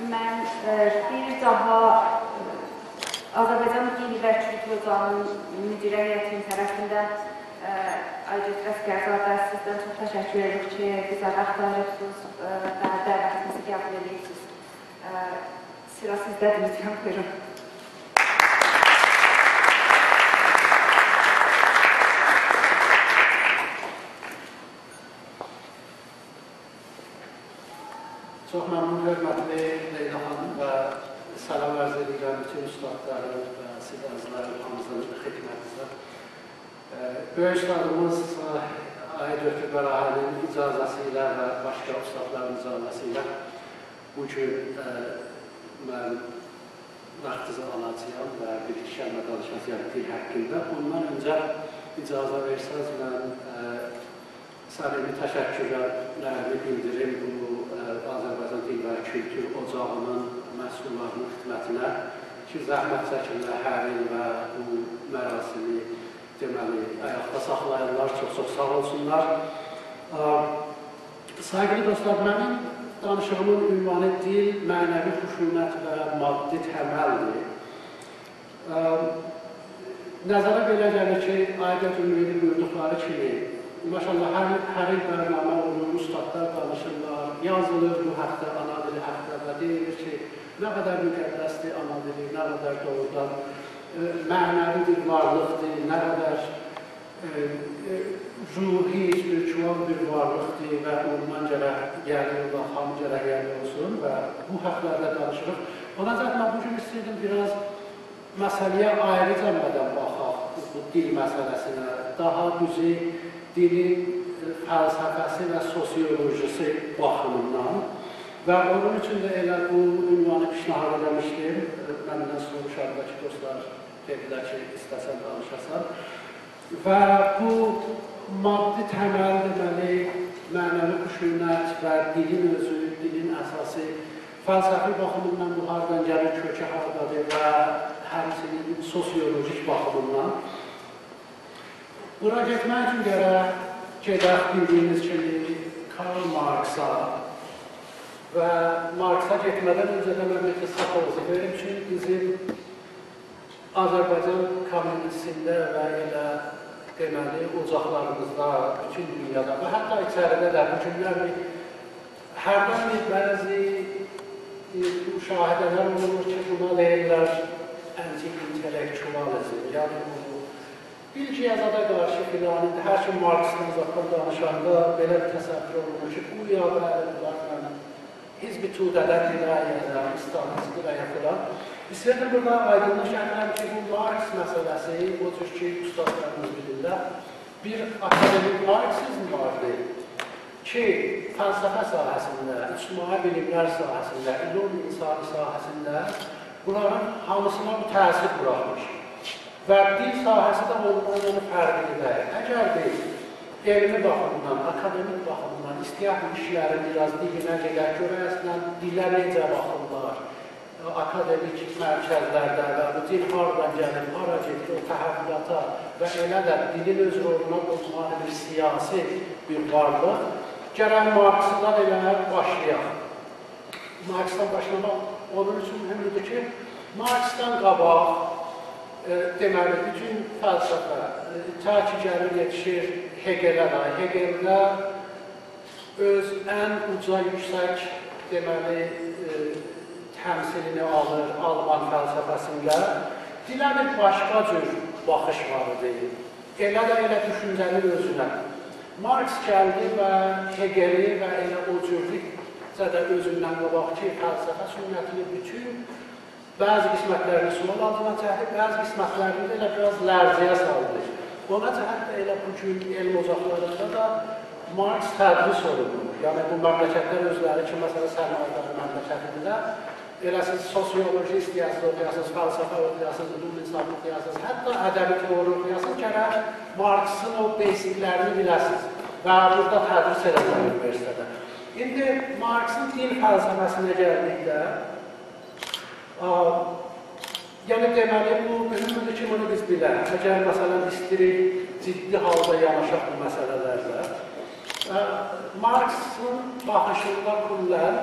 mən bir daha Azərbaycan Dil və Kültür Ocağının müdiri heyətinin tərəfindən Aygüz Rəfqərzadə sizdən çox təşəkkür edirik ki, bizə vaxt ayırırsınız və dəvətimizi qəbul edirsiniz. Sıra sizdədir, lütfən buyurun. Çox məmnun hörmətli Leyla xanım və salam arz edirəm bütün ustadları və siz əzizlərin hamısının xidmətinizə. Böyük ustadımız Aygüz Rəfqərzadə icazəsi ilə və başqa ustadların icazəsi ilə bu gün mən vaxtınızı alacağım və bir-iki kəlmə danışacağım dil haqqında. Ondan öncə icazə versəniz mən səmimi təşəkkürlərimi bildirim bu Azərbaycan Dil və Kültür Ocağının məsullarının xidmətinə ki, zəhmət çəkirlər hər il və bu mərasimi deməli, ayaqda saxlayırlar, çox-çox sağ olsunlar. Sayğılı dostlar, mənim danışığımın ünvanı dil, mənəvi xuşunət və maddi təməldir. Nəzərə belə gəlir ki, Aygüz Ümumi buyurduqları kimi, maşallah, hər il bərnamə olur, ustadlar danışırlar, yazılır bu haqda, ana dili haqda və deyilir ki, nə qədər müqəddəsdir ana dili, nə qədər doğrudan mənəvi bir varlıqdır, nə qədər ruhi, spiritual bir varlıqdır və ondan gərək gəlir və hamı gərək gəlir olsun və bu haqlarda danışırıq. Ona zaten mən bugün istəyirdim biraz məsələyə ayrı cəmbədən baxaq, bu dil məsələsinə, daha düzü dilin fəlsəfəsi və sosiolojisi baxımından və onun üçün də elə bu ünvanı pişnahar eləmişdim. Məndən soruşardakı dostlar dedilər ki, istəsən danışasan. Və bu maddi təməl deməli, mənəvi xuşunət və dilin özü, dilin əsası fəlsəfi baxımından bu hardan gəlir, kökə hardadır və həmçinin sosiolojik baxımından. Bura getmək üçün gərək gedək bildiyiniz kimi Karl Marx'a və Marx'a getmədən öncə də mən bir qısa verim ki, bizim Azərbaycan kommunisində və elə deməli ocaqlarımızda, bütün dünyada və hətta içəridə də bu günlər hərdən bir bəzi müşahidələr olur ki, buna deyirlər anti-intellektualizm, yəni bilgi-yazada qarşı filan, hər kim Marx'dan zaten danışanda belə bir təsəvvür olunur ki, bu ya bəlilərlə hizb-i tudələr dirayədə, İstanbul'da və ya filan. İstəyirəm burada aydınlıq gəlirəm ki, bu Marx məsələsi, o cür ki, ustadlarımız bilirlər, bir akademik Marxizm vardır ki, fəlsəfə sahəsində, ictimai bilimlər sahəsində, ilm insani sahəsində bunların hamısına bu təsir buraxmış. Və dil sahəsi də ondan fərqlidir. Əgər biz elmi baxımdan, akademik baxımdan istəyək bu işlərin biraz dilinə gedək, görəyəsindən dilə necə baxırlar, akademik mərkəzlərdə və bu dil haradan gəlir, hara gedir, o təhəvvülata və elə də dilin öz roluna qoyulmalı bir siyasi bir varlıq, gərək Marx'dan elə başlayaq. Marx'dan başlamaq onun üçün mühümdür ki, Marx'dan qabaq deməli, bütün fəlsəfə ta ki gəlir yetişir Hegelə da. Hegeldə öz ən uca yüksək deməli təmsilini alır Alman fəlsəfəsində. Dilə bir başqa cür baxış var idi. Elə də elə düşüncənin özünə. Marx gəldi və Hegeli və elə o cürlükcə də özündən qabaq ki, fəlsəfə sünnətini bütün bəzi qismətlərini sual altına çəkib, bəzi qismətlərini də elə biraz lərziyə saldı. Ona cəhət də elə bugün elm ocaqlarında da Marx tədris olunur. Yəni, bu məmləkətlər özləri ki, məsələ sərmayələri məmləkətidir, elə siz sosioloji istəyəsiz oxuyasınız, fəlsəfə oxuyasınız, ilm insanı oxuyasınız, hətta ədəbi teori oxuyasınız, gərək Marx'ın o basiclərini biləsiniz və burada tədris edələr üniversitədə. İndi Marx'ın dil fəlsəfəsinə gəldikdə, yəni deməli, bu mühümdür ki, bunu biz bilək. Əgər məsələn istəyirik ciddi halda yanaşaq bu məsələlərlə. Marx'ın baxışında kullən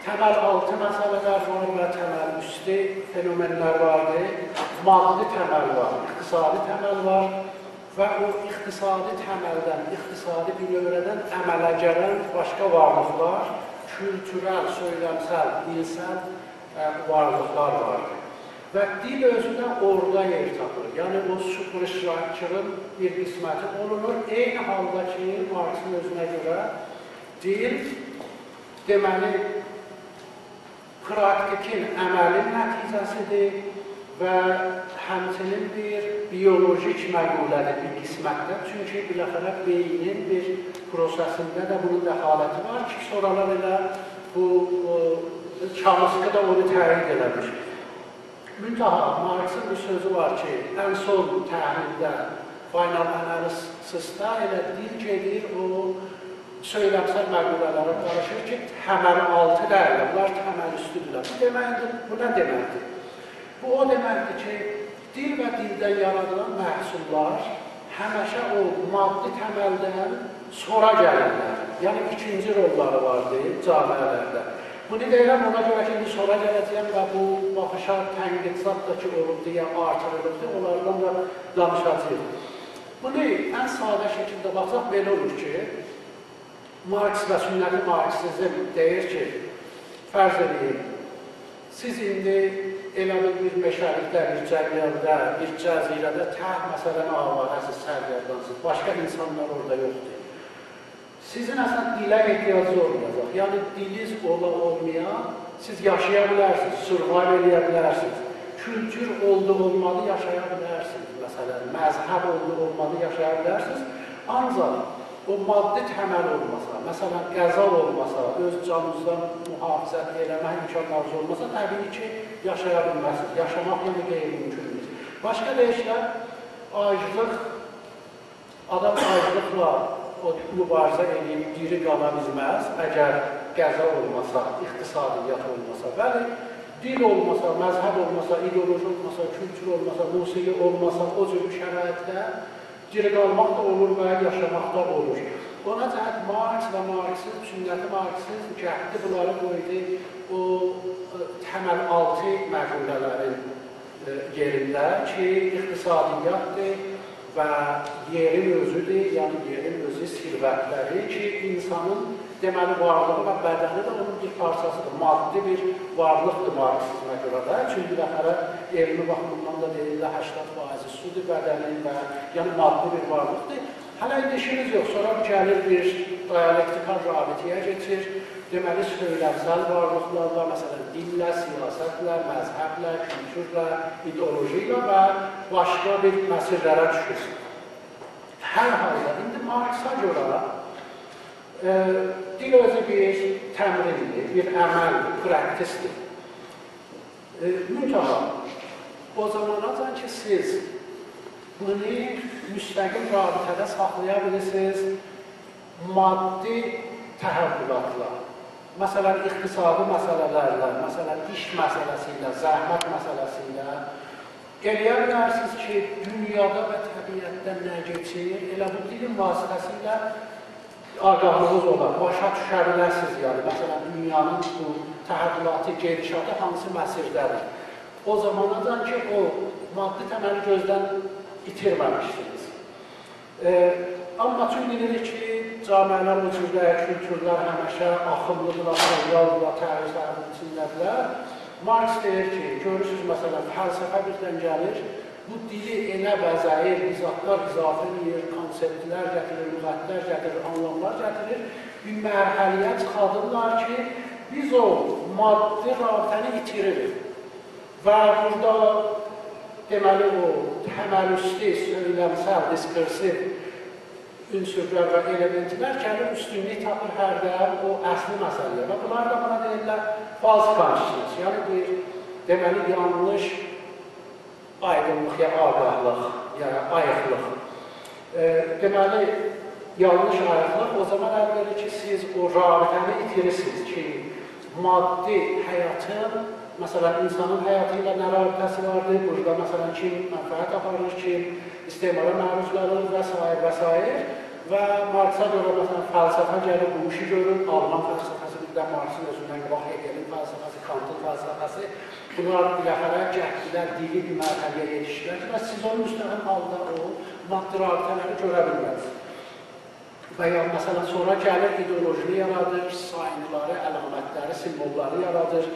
temel altı meseleler var ve temel üstü fenomenler vardı. Maddi temel var, iktisadi temel var ve o iktisadi temelden, iktisadi bir öğreden əmələ gələn başka varlıklar, kültürel, söylemsel, dilsel varlıklar vardı. Ve dil özünden orada yer tapır. Yani o superstructure'ın bir qisməti olunur. Eyni halda ki, Marx'ın özünə görə dil deməli praktikin, əməlin nəticəsidir və həmçinin bir biyolojik məqulədir bir qismətdə. Çünki biləxərə beynin bir prosesində də bunun dəxaləti var ki, sonralar elə bu Çamsky da onu təyin eləmiş. Müntaha, Marx'ın bir sözü var ki, ən son təhlildə, final analysisdə elə dil gedir, o söylemsel məqulələrə qarışır ki, təməl altı dəyərlər, bunlar təməl üstüdürlər. Bu deməkdir, bu nə deməkdir? Bu o deməkdir ki, dil və dildən yaradılan məhsullar həməşə o maddi təməldən sonra gəlirlər. Yəni, ikinci rolları vardır camiələrdə. Bunu deyirəm, ona görə ki, indi sonra gələcəyəm və bu baxışa tənqid da ki, olub deyə artırılıbdır, onlardan da danışacağıq. Bunu ən sadə şəkildə baxsaq, belə olur ki, Marx və sünnəti Marksizm deyir ki, fərz edin, siz indi elə bir meşəlikdə, bir cəmiyyədə, bir cəzirədə tək məsələni avahəsiz sərgərdansınız, başqa insanlar orada yoxdur. Sizin əslən dilə ehtiyacı olmayacaq, yəni diliz olmaya siz yaşaya bilərsiniz, survive eləyə bilərsiniz, kültür olmalı yaşaya bilərsiniz, məsələn, məzhəb olmalı yaşaya bilərsiniz, ancaq o maddi təməl olmasa, məsələn, qəza olmasa, öz canınızdan mühafizət eləmək imkanlarınız olmasa, təbii ki, yaşaya bilməzsiniz. Yaşamaq yəni qeyri-mümkündür. Başqa deyişlə, aclıq, adam aclıqla mübarizə edib, diri qala bilməz, əgər qəza olmasa, iqtisadiyyat olmasa, bəli, dil olmasa, məzhəb olmasa, ideoloji olmasa, kültür olmasa, musiqi olmasa, o cür şəraitdə diri qalmaq da olur və yaşamaq da olur. Ona cəhət Marx və Marksizm, sünnəti Marksizm cəhdi bunları qoydu o təməl altı məqulələrin yerində ki, iqtisadiyyatdır və yerin özüdür, yəni yerin özü sirvətləri ki, insanın deməli varlığı və bədəni də onun bir parçasıdır, maddi bir varlıqdır Marksizmə görə də. Çünki dəxərə elmi baxımından da deyirlər 80% sudur bədənin və yəni maddi bir varlıqdır. Hələ işimiz yox, sonra gəlir bir dialektikal rabitiyə geçir, deməli söyləmsəl varlıqlarla, məsələn, dillə, siyasətlə, məzhəblə, kültürlə, ideoloji ilə və başqa bir məsələlərə düşür. Hər halda, indi Marx'a görə dil özü bir təmrindir, bir əməldir, praktisdir. Müntəha, o zamanacan ki, siz bunu müstəqil rabitədə saxlaya bilirsiniz maddi təhəvvülatla, məsələn, iqtisadi məsələlərlə, məsələn, iş məsələsi ilə, zəhmət məsələsi ilə eləyə bilərsiniz ki, dünyada və təbiətdə nə geçir, elə bu dilin vasitəsilə ağahlığınız olar, başa düşə bilərsiniz, yəni, məsələn, dünyanın bu təhəvvülatı, gedişatı hansı məsirdədir. O zamanadan ki, o maddi təməli gözdən itirməmişsiniz. Amma çünki bilirik ki, camiələr, ucuzlar, kültürlər həməşə axımlıdırlar, yaldılar, təriflərin içindədirlər. Marx deyir ki, görürsünüz, məsələn, fəlsəfə birdən gəlir, bu dili elə bəzəyir, izahlar izafə edir, konseptlər gətirir, lüğətlər gətirir, anlamlar gətirir. Bir mərhəliyə çıxadırlar ki, biz o maddi rabitəni itiririk. Və burada deməli o təməlüstü, söyləmsəl, diskursiv ünsürlər və elementlər gəlir, üstünlük tapır hərdən o əsli məsələyə. Və bunlar da buna deyirlər false consciousness, yəni bir deməli yanlış aydınlıq ya ağahlıq, yəni ayıqlıq. Deməli, yanlış ayıqlıq o zaman əvvəli ki, siz o rabitəni itirirsiniz ki, maddi həyatın, məsələn, insanın həyatı ilə nə rabitəsi vardır, burada məsələn, kim mənfəət aparır, kim istemara məruz qalır və s. və s. Və Marx'a görə məsələn, fəlsəfə gəlir, bu işi görür, Alman fəlsəfəsi birdən Marx'ın özündən qabaq Hegelin Bunlar biləxərə gəhdilər, dili bir mərhəliyə yetişdilər və siz onun müstəqim halda o maddi rabitələri görə bilməlisiniz. Və ya məsələn, sonra gəlir ideolojini yaradır, sayınları, əlamətləri, simvolları yaradır,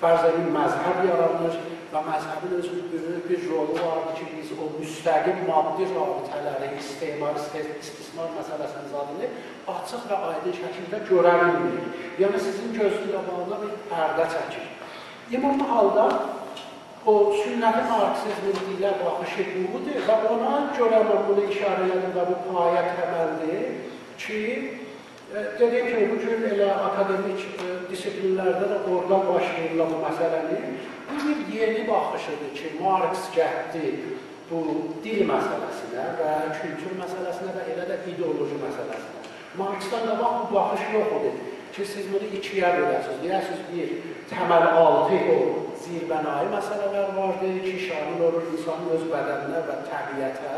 fərz edin məzhəb yaradır və məzhəbin özü böyük bir rolu vardır ki, biz o müstəqim maddi rabitələri, istismar məsələsinin zadını açıq və aydın şəkildə görə bilmirik. Yəni, sizin gözünün qabağında bir pərdə çəkir. Ümumi halda o sünnəti marksizmin dilə baxışı budur və ona görə mən bunu işarə edim və bu payə təməldir ki, dediyim ki, bu cür elə akademik disiplinlərdə də oradan başlayırlar bu məsələni. Bu bir yeni baxışıdır ki, Marks gəldi bu dil məsələsinə və kültür məsələsinə və elə də ideoloji məsələsinə. Marksdan da bax, bu baxış yox odur ki, siz bunu ikiyə böləsiniz. Deyəsiniz, bir təməl altı o zirbənai məsələlər vardır ki, şamil olur insanın öz bədəninə və təbiətə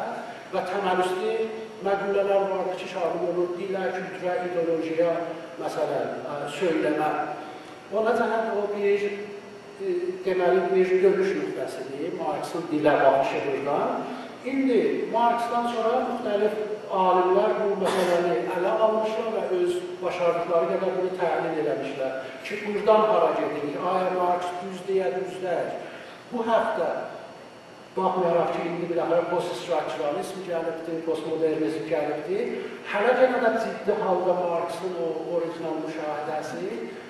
və təməl üstü məqülələr vardır ki, şamil olur dilə, kültürə, ideolojiya, məsələn, söyləmə. Ona cəhət o bir, deməli, bir görüş nüqtəsidir, Marksın dilə baxışı buradan. İndi Marksdan sonra müxtəlif alimlər bu məsələni ələ almışlar və öz başardıqları qədər bunu təhlil eləmişlər ki, buradan hara gedirik, aya Marks düz deyə düzlər. Bu həftə baxmayaraq ki, indi biləxərə poststrukturalizm gəlibdir, postmodernizm gəlibdir, hələ yenə də ciddi halda Marksın o orijinal müşahidəsi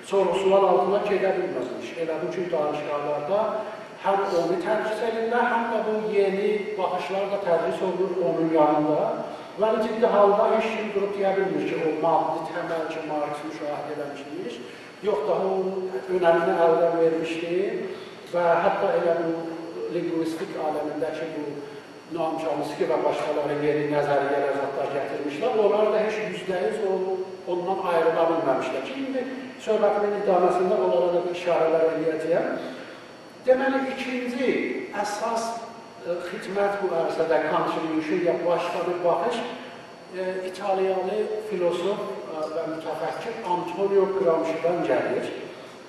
soru-sual altına gedə bilməmiş. Elə bu cür danışıqlarda həm onu tədris edirlər, həm də bu yeni baxışlar da tədris olunur onun yanında. Və ciddi halda heç kim durub deyə bilmir ki, o maddi təməl ki, Marks müşahidə eləmişdir, yox daha o önəmini əldən vermişdir və hətta elə bu linguistik aləmində ki, bu Noam Chomsky və başqaları yeni nəzəriyyələr zətlər gətirmişlər, onlar da heç %100 ondan ayrıla bilməmişlər ki, indi söhbətimin idaməsində onlara da işarələr edəcəyəm. Deməli, ikinci əsas xidmət bu ərsədə contribution ya başqa bir baxış İtalyalı filosof və mütəfəkkir Antonio Gramsci'dən gəlir.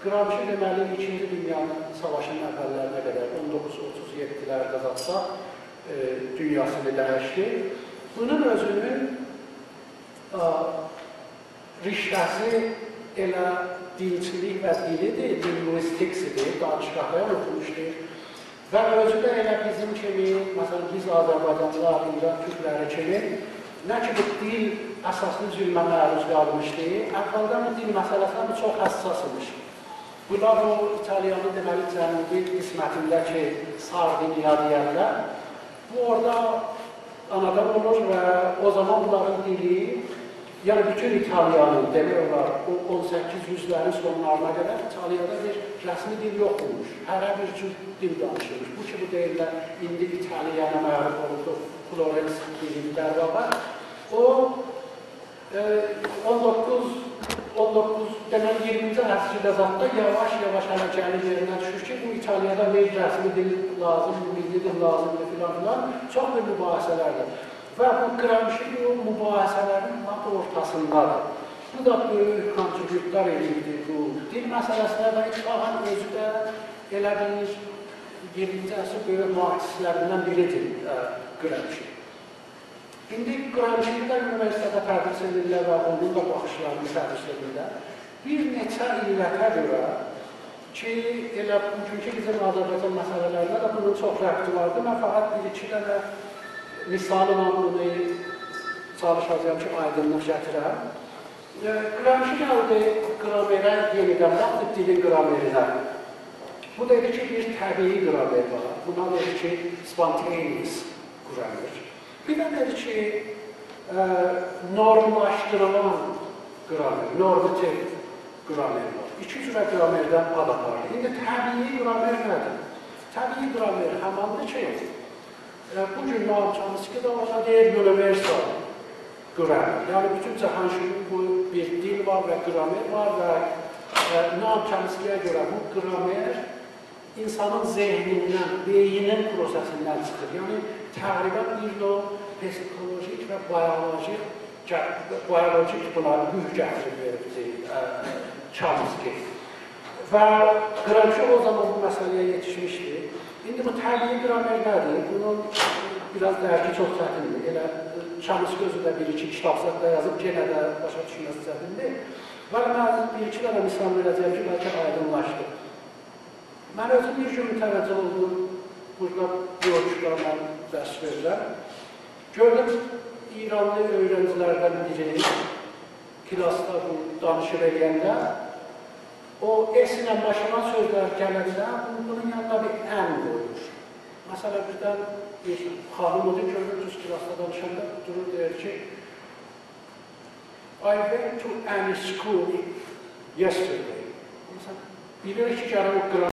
Gramsci deməli, İkinci Dünya Savaşının əvvəllərinə qədər 1937-lərdə zatsa dünyasını dəyişdi. Bunun özünün riştəsi elə dilçilik və dilidir, linguistiksidir, danışqaqlar oxumuşdur. Və özü də elə bizim kimi, məsələn, biz Azərbaycanlılar, İran Türkləri kimi, nə ki bu dil əsaslı zülmə məruz qalmışdır, əvvəldən bu dil məsələsində çox həssas imiş. Bunlar o İtalyanın deməli cənubi qismətində ki, Sardiniya deyərlər, bu orada anadan olur və o zaman bunların dili, yəni bütün İtalyanın, demək olar, o 1800-lərin sonlarına qədər İtaliyada bir rəsmi dil yox olmuş. Hərə bir cür dil danışılmış. Bu ki, bu deyirlər, indi İtaliyana məruf oldu, Florens dilini dərvaba. O, 20-ci əsrdə zatda yavaş-yavaş hələ gəlir yerinə düşür ki, bu İtaliyada bir rəsmi dil lazım, milli dil lazımdır filan, çox bir mübahisələrdir. Və bu Gramsci bu mübahisələrin lap ortasındadır. Bu da böyük kontribütlər edirdi bu dil məsələsinə və İttifaqın özü də elə bir 20-ci əsr böyük marksistlərindən biridir Gramsci. İndi Gramsci'yi də üniversitədə tədris edirlər və onun da baxışlarını tədris edirlər. Bir neçə illətə görə ki, elə bugünkü bizim Azərbaycan məsələlərində də bunun çox rəbti vardır. Mən fəqət bir-iki dənə misalına bunu çalışacağım ki, aydınlıq gətirəm. Gramsci gəldi qramerə yenidən baxdı, dilin qramerinə. Bu dedi ki, bir təbii qramer var. Buna dedi ki, spontaneous qramer. Bir də dedi ki, normlaşdırılan qramer, normativ qramer var. İki cürə qramerdən ad aparır. İndi təbii qramer nədir? Təbii qramer həmandır ki, bugün Noam Chomsky da ona deyir, universal qramer. Yəni, bütün cəhanşürün bu bir dil var və qramer var və Noam Chomsky'yə görə bu qramer insanın zehnindən, beyinin prosesindən çıxır. Yəni, təqribən bir növ psikolojik və biolojik bunları müh gətirib veribdir Chomsky. Və qramçı o zaman bu məsələyə yetişmişdi. İndi bu təbii qramer nədir? Bunun biraz dərki çox çətindir. Elə Çamız gözündə bir-iki kitabsatda yazıb, yenə də başa düşməsi çətindir. Və mən bir-iki dənə misal verəcəyim ki, bəlkə aydınlaşdı. Mən özüm bir gün mütəvəccüh oldum, burada yolçularla dərs verirəm. Gördüm, İranlı öğrencilərdən biri klasda bu danışır eləyəndə, o S ilə başlanan sözlər gələndə bunun yanına bir ən qoyur. Məsələn, birdən bir xanım odur, görür, düz klasda danışanda durur, deyir ki, I went to any school yesterday. Məsələn, bilir ki, gələn o